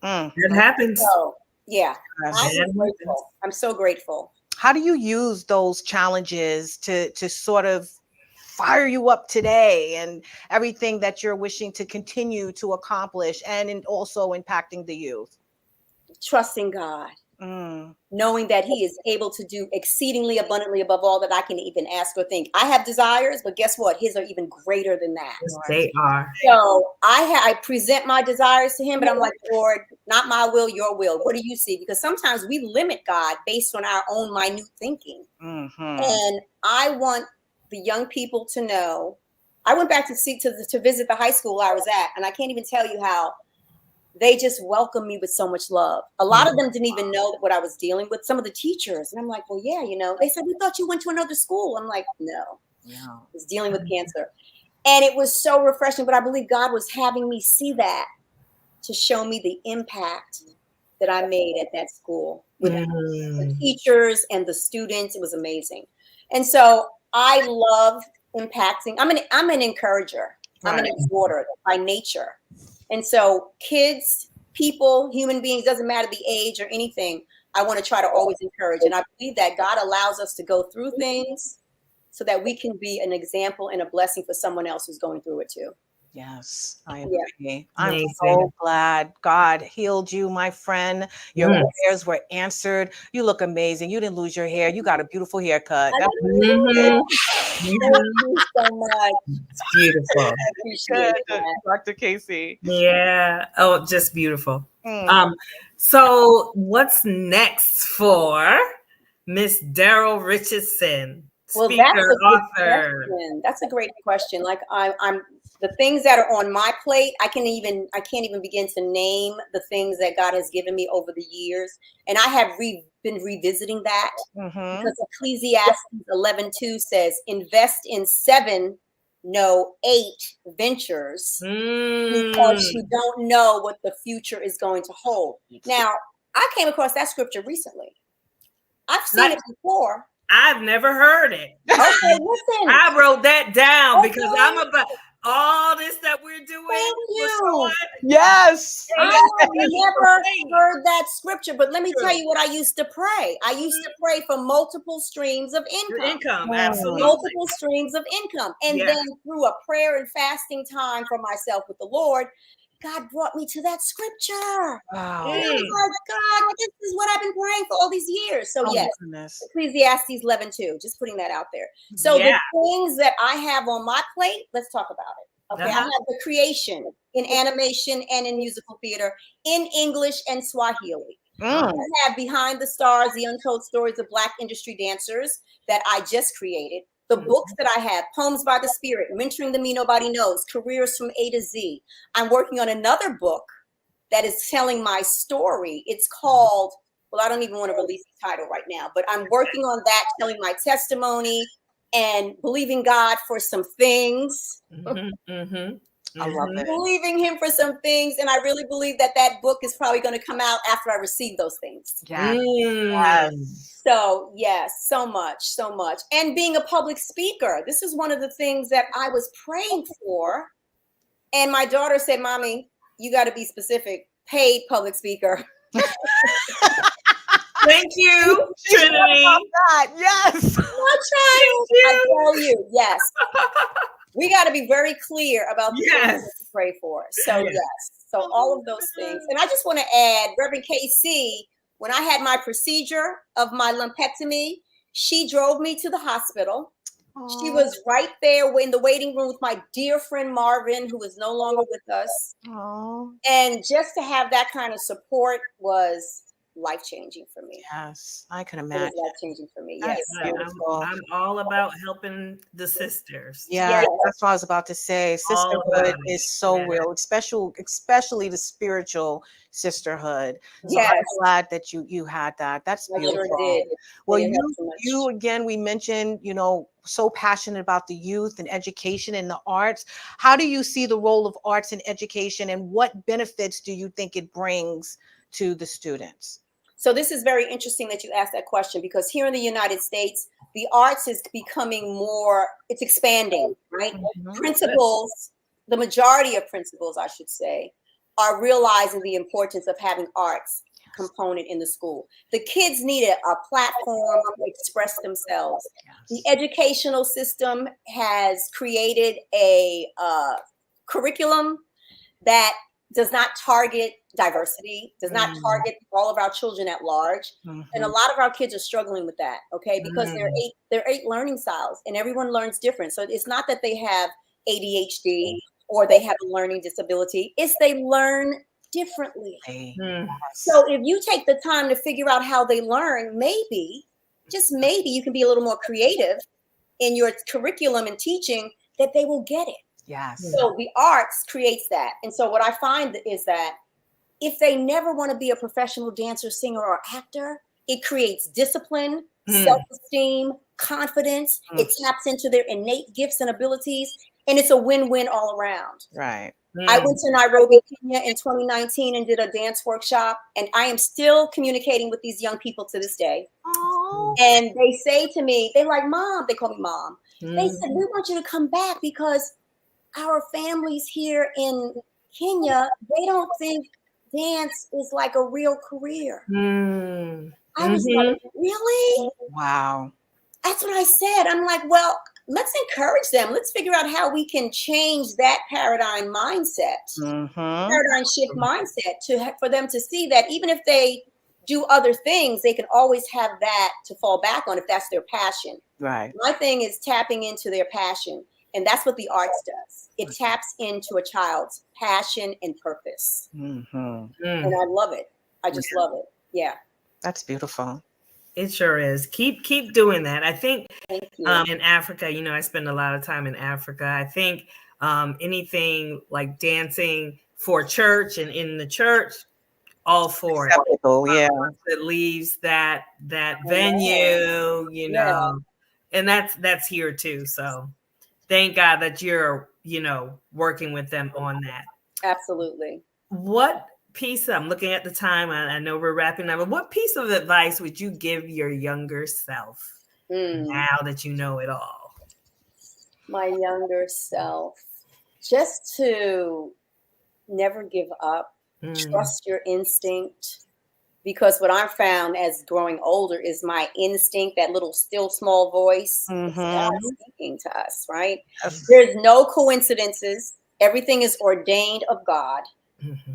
It happens. So, yeah, Yes. I'm grateful. I'm so grateful. How do you use those challenges to sort of fire you up today and everything that you're wishing to continue to accomplish, and also impacting the youth? Trusting God. Knowing that he is able to do exceedingly abundantly above all that I can even ask or think. I have desires, but guess what? His are even greater than that. Yes, they are. So I present my desires to him, but I'm like, Lord, not my will, your will. What do you see? Because sometimes we limit God based on our own minute thinking. And I want the young people to know. I went back to visit the high school I was at, and I can't even tell you how they just welcomed me with so much love. A lot of them didn't even know what I was dealing with. Some of the teachers. And I'm like, well, yeah, they said, we thought you went to another school. I'm like, no, I was dealing with cancer. And it was so refreshing. But I believe God was having me see that to show me the impact that I made at that school with the teachers and the students. It was amazing. And so I love impacting. I'm an encourager. I'm an exhorter by nature. And so kids, people, human beings, doesn't matter the age or anything, I want to try to always encourage. And I believe that God allows us to go through things so that we can be an example and a blessing for someone else who's going through it too. Yes, I agree. I'm so glad God healed you, my friend. Your prayers were answered. You look amazing. You didn't lose your hair. You got a beautiful haircut. Thank you so much. It's beautiful. I appreciate that. Dr. Casey. Yeah. Oh, just beautiful. So what's next for Miss Daryl Richardson, speaker, author? That's a great question. Like I'm the things that are on my plate, I can't even begin to name the things that God has given me over the years. And I have been revisiting that because Ecclesiastes 11:2 says, invest in 7, no 8 ventures because you don't know what the future is going to hold. Now, I came across that scripture recently. I've seen it before. I've never heard it. Okay, listen. I wrote that down because I'm about all this that we're doing. Thank you. Yes. I never heard that scripture, but let me tell you what I used to pray. I used to pray for multiple streams of income. Absolutely. Multiple streams of income. And then through a prayer and fasting time for myself with the Lord, God brought me to that scripture. Wow. And I was like, God, this is what I've been praying for all these years. So yes, Ecclesiastes 11:2, just putting that out there. So the things that I have on my plate, let's talk about it. Okay, I have the creation in animation and in musical theater, in English and Swahili. I have Behind the Stars, the Untold Stories of Black Industry Dancers that I just created. The books that I have, Poems by the Spirit, Mentoring the Me Nobody Knows, Careers from A to Z. I'm working on another book that is telling my story. It's called, well, I don't even want to release the title right now, but I'm working on that, telling my testimony and believing God for some things. I love it. Believing him for some things. And I really believe that book is probably going to come out after I receive those things. So yes, so much. And being a public speaker. This is one of the things that I was praying for. And my daughter said, Mommy, you got to be specific. Paid public speaker. Thank you, Trinity. Yes. I tell you, yes. We got to be very clear about the things that we pray for. So yes. So all of those things. And I just want to add, Reverend KC, when I had my procedure of my lumpectomy, she drove me to the hospital. Aww. She was right there in the waiting room with my dear friend Marvin, who is no longer with us. Aww. And just to have that kind of support was life-changing for me. Yes, I can imagine. It was life-changing for me. Yes. I'm all about helping the sisters. Yeah, that's what I was about to say. Sisterhood is so real, especially the spiritual sisterhood. So I'm glad that you had that. That's beautiful. I sure did. Well, you again, we mentioned, so passionate about the youth and education and the arts. How do you see the role of arts in education, and what benefits do you think it brings to the students? So this is very interesting that you asked that question, because here in the United States, the arts is becoming more, it's expanding, right? Principals, the majority of principals, I should say, are realizing the importance of having arts component in the school. The kids need a platform to express themselves. The educational system has created a curriculum that does not target diversity, does not target all of our children at large. And a lot of our kids are struggling with that, okay? Because they're eight learning styles, and everyone learns different. So it's not that they have ADHD or they have a learning disability, it's they learn differently. So if you take the time to figure out how they learn, maybe, just maybe, you can be a little more creative in your curriculum and teaching, that they will get it. Yes. So the arts creates that. And so what I find is that if they never want to be a professional dancer, singer, or actor, it creates discipline, self-esteem, confidence. It taps into their innate gifts and abilities, and it's a win-win all around. Right. I went to Nairobi, Kenya in 2019 and did a dance workshop, and I am still communicating with these young people to this day. And they say to me, they're like, Mom, they call me Mom. They said, we want you to come back because our families here in Kenya, they don't think dance is like a real career. I was like, really? Wow. That's what I said. I'm like, well, let's encourage them. Let's figure out how we can change that paradigm mindset, paradigm shift mindset, for them to see that even if they do other things, they can always have that to fall back on if that's their passion. Right. My thing is tapping into their passion. And that's what the arts does. It taps into a child's passion and purpose. And I love it. I just love it. Yeah. That's beautiful. It sure is. Keep doing that. I think Thank you. in Africa, I spend a lot of time in Africa. I think anything like dancing for church and in the church, all for it. Yeah. That leaves that venue, and that's here too. So thank God that you're, working with them on that. Absolutely. What piece, I'm looking at the time, I know we're wrapping up, but what piece of advice would you give your younger self now that you know it all? My younger self, just to never give up, trust your instinct. Because what I've found as growing older is my instinct, that little still small voice, God speaking to us, right? There's no coincidences. Everything is ordained of God,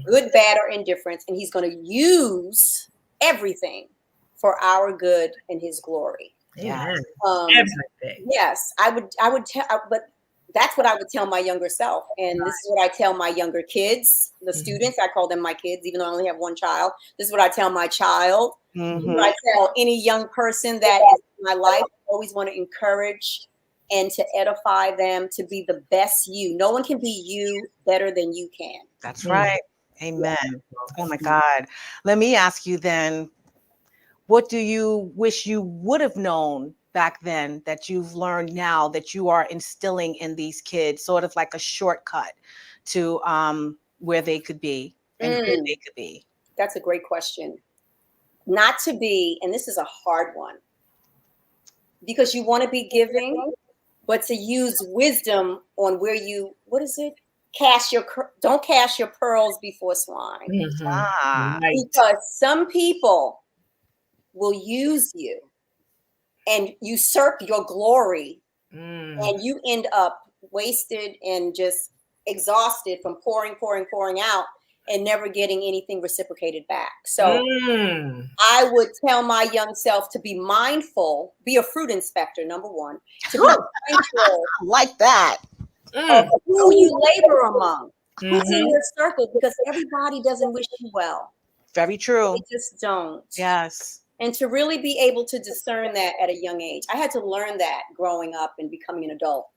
good, bad, or indifference. And he's going to use everything for our good and his glory. Yeah. Everything. Yes, I would tell, but that's what I would tell my younger self. And this is what I tell my younger kids, the students. I call them my kids, even though I only have one child. This is what I tell my child. This is what I tell any young person that is in my life. I always want to encourage and to edify them to be the best you. No one can be you better than you can. That's right. Amen. Oh my God. Let me ask you then, what do you wish you would have known back then that you've learned now that you are instilling in these kids, sort of like a shortcut to where they could be and who they could be? That's a great question. Not to be, and this is a hard one, because you want to be giving, but to use wisdom on where you, don't cast your pearls before swine. Because some people will use you and usurp your glory, and you end up wasted and just exhausted from pouring out and never getting anything reciprocated back. So I would tell my young self to be mindful, be a fruit inspector, number one, to be mindful like that of who you labor among, who's in your circle, because everybody doesn't wish you well. Very true. They just don't. Yes. And to really be able to discern that at a young age. I had to learn that growing up and becoming an adult.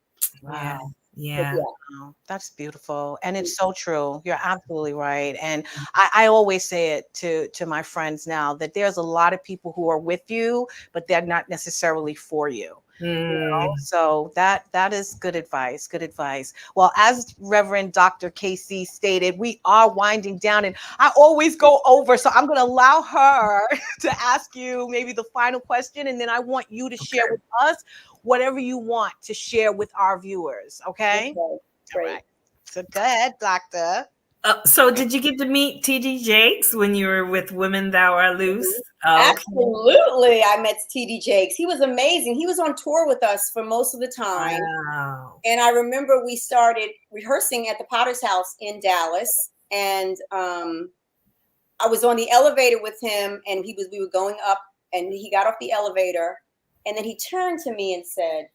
Wow. Yeah. Wow, that's beautiful. And it's so true. You're absolutely right. And I always say it to my friends now that there's a lot of people who are with you, but they're not necessarily for you. So that is good advice. Good advice. Well, as Reverend Dr. Casey stated, we are winding down, and I always go over. So I'm going to allow her to ask you maybe the final question, and then I want you to share with us whatever you want to share with our viewers. Okay. Great. All right. So go ahead, Doctor. So did you get to meet TD Jakes when you were with Women Thou Are Loose? Okay. Absolutely. I met TD Jakes. He was amazing. He was on tour with us for most of the time. Wow. And I remember we started rehearsing at the Potter's House in Dallas. And I was on the elevator with him, and we were going up, and he got off the elevator. And then he turned to me and said,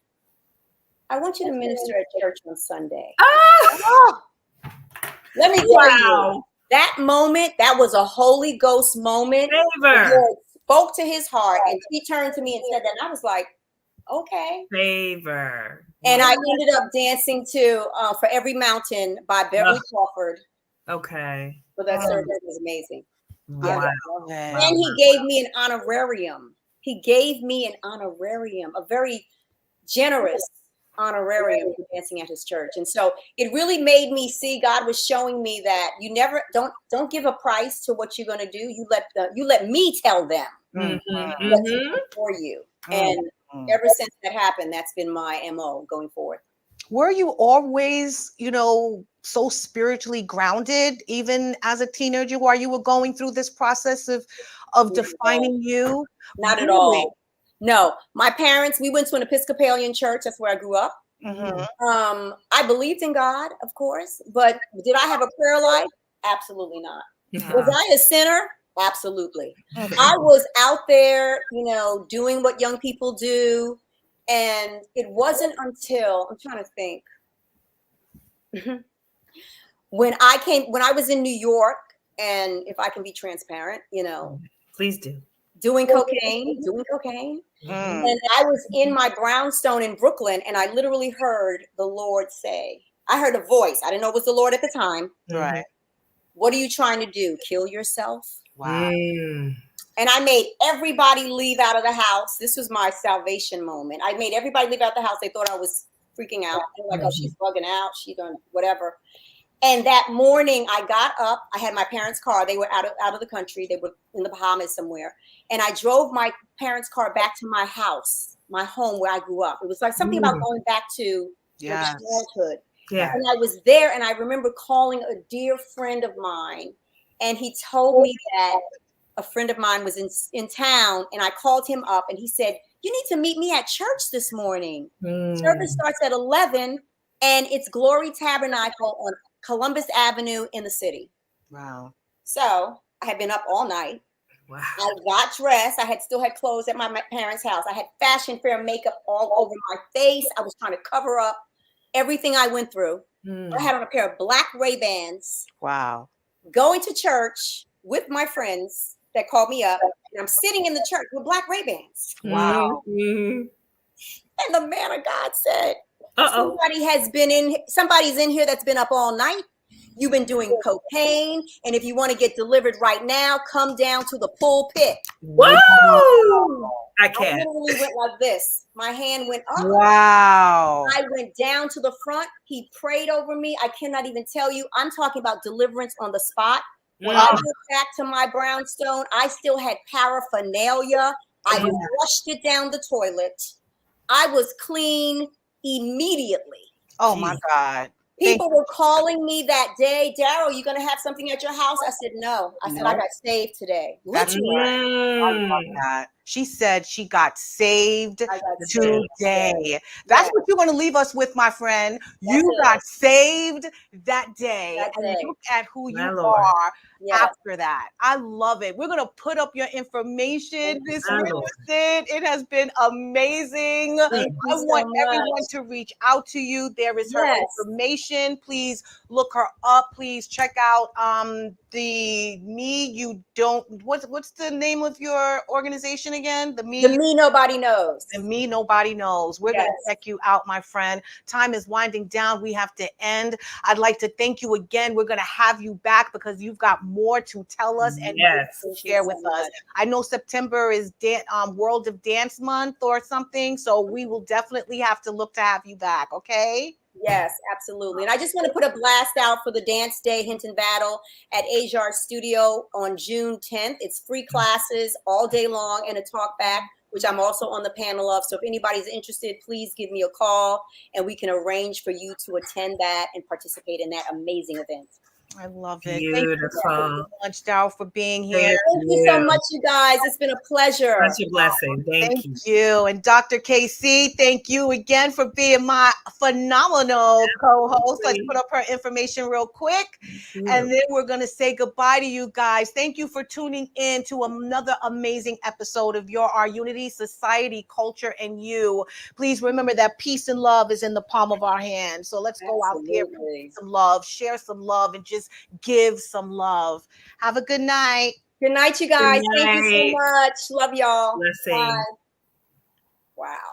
"I want you to minister at church on Sunday." Oh, Let me tell you, that moment, that was a Holy Ghost moment. Favor. The Lord spoke to his heart, and he turned to me and said that. And I was like, okay. Favor. And I ended up dancing to For Every Mountain by Beverly Crawford. Okay. So that service was amazing. Wow. And he gave me an honorarium. He gave me an honorarium, a very generous honorarium for dancing at his church. And so it really made me see God was showing me that you never don't give a price to what you're going to do. You let me tell them what's for you. And ever since that happened, that's been my MO going forward. Were you always, so spiritually grounded, even as a teenager, while you were going through this process of defining you? Not at all. No, my parents, we went to an Episcopalian church. That's where I grew up. I believed in God, of course, but did I have a prayer life? Absolutely not. Was I a sinner? Absolutely. I was out there, doing what young people do. And it wasn't until, I'm trying to think, when I was in New York, and if I can be transparent, Please do. doing cocaine. And I was in my brownstone in Brooklyn, and I literally heard the Lord say, I heard a voice. I didn't know it was the Lord at the time. Right. What are you trying to do? Kill yourself? Wow. And I made everybody leave out of the house. This was my salvation moment. I made everybody leave out the house. They thought I was freaking out. They were like, oh, she's bugging out. She done whatever. And that morning I got up. I had my parents' car. They were out of the country. They were in the Bahamas somewhere. And I drove my parents' car back to my house, my home where I grew up. It was like something about going back to childhood. Yeah. And I was there, and I remember calling a dear friend of mine, and he told me that a friend of mine was in town, and I called him up, and he said, you need to meet me at church this morning. Service starts at 11, and it's Glory Tabernacle on Columbus Avenue in the city. Wow. So I had been up all night. Wow. I got dressed. I still had clothes at my parents' house. I had fashion fair makeup all over my face. I was trying to cover up everything I went through. I had on a pair of black Ray-Bans. Wow. Going to church with my friends that called me up, and I'm sitting in the church with black Ray-Bans. Wow. And the man of God said, somebody's in here that's been up all night. You've been doing cocaine, and if you want to get delivered right now, come down to the pulpit. Whoa! I can't. I literally went like this. My hand went up. Wow. I went down to the front. He prayed over me. I cannot even tell you. I'm talking about deliverance on the spot. When I went back to my brownstone, I still had paraphernalia. I flushed it down the toilet. I was clean immediately. Oh my God. People were calling me that day, Daryl, you going to have something at your house? I said, no. I said, I got saved today. That's right. I love that. She said she got saved today. That's what you're going to leave us with, my friend. You got saved that day. And look at who you are after that. I love it. We're going to put up your information. It has been amazing. I want everyone to reach out to you. There is her information. Please look her up. Please check out what's the name of your organization again? The Me Nobody Knows. The Me Nobody Knows. We're going to check you out, my friend. Time is winding down. We have to end. I'd like to thank you again. We're going to have you back because you've got more to tell us and to share with us. I know September is World of Dance Month or something, so we will definitely have to look to have you back, okay? Yes, absolutely. And I just want to put a blast out for the Dance Day Hinton Battle at Ajar Studio on June 10th. It's free classes all day long and a talk back, which I'm also on the panel of. So if anybody's interested, please give me a call and we can arrange for you to attend that and participate in that amazing event. I love it. Beautiful. Thank you so much, Daryl, for being here. Thank you so much, you guys. It's been a pleasure. Such a blessing. Thank you. And Dr. KC, thank you again for being my phenomenal co-host. Let's put up her information real quick. And then we're going to say goodbye to you guys. Thank you for tuning in to another amazing episode of Our Unity, Society, Culture, and You. Please remember that peace and love is in the palm of our hand. So let's go out there, some love, share some love, and just give some love. Have a good night. Good night, you guys. Thank you so much. Love y'all. Blessing. Bye. Wow.